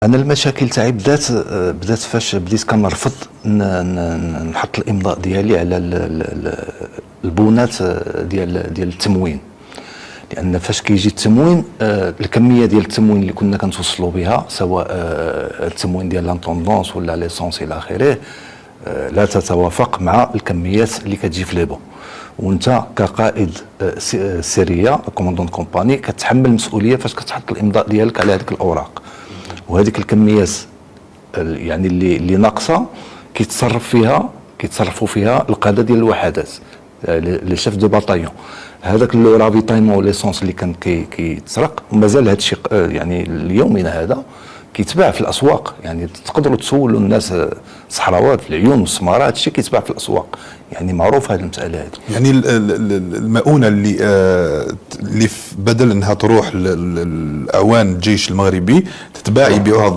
انا المشاكل تاعي بدات فاش بديت كنرفض نحط الامضاء ديالي على البونات ديال التموين. لان فاش كيجي التموين، الكميه ديال التموين اللي كنا كنتوصلوا بها، سواء التموين ديال لانطوندونس ولا ليسونس الى اخره، لا تتوافق مع الكميات اللي كتجي في ليبو. وانت كقائد سريه كوموندون كومباني كتحمل المسؤوليه فاش كتحط الامضاء ديالك على هذيك الاوراق. وهذيك الكميات يعني اللي ناقصه كيتصرفوا فيها القاده ديال الوحدات، لي شيف دو باتايون. هذاك لو رافيتايمون ليسونس اللي كان كيتسرق ومازال هذا الشيء يعني ليومنا هذا كيتباع في الاسواق. يعني تقدروا تسولوا الناس الصحراوات في العيون والسماره، هذا الشيء كيتباع في الاسواق، يعني معروف هذه المساله هذه. يعني المؤونه اللي بدل انها تروح لاعوان الجيش المغربي تتباع يبيعوها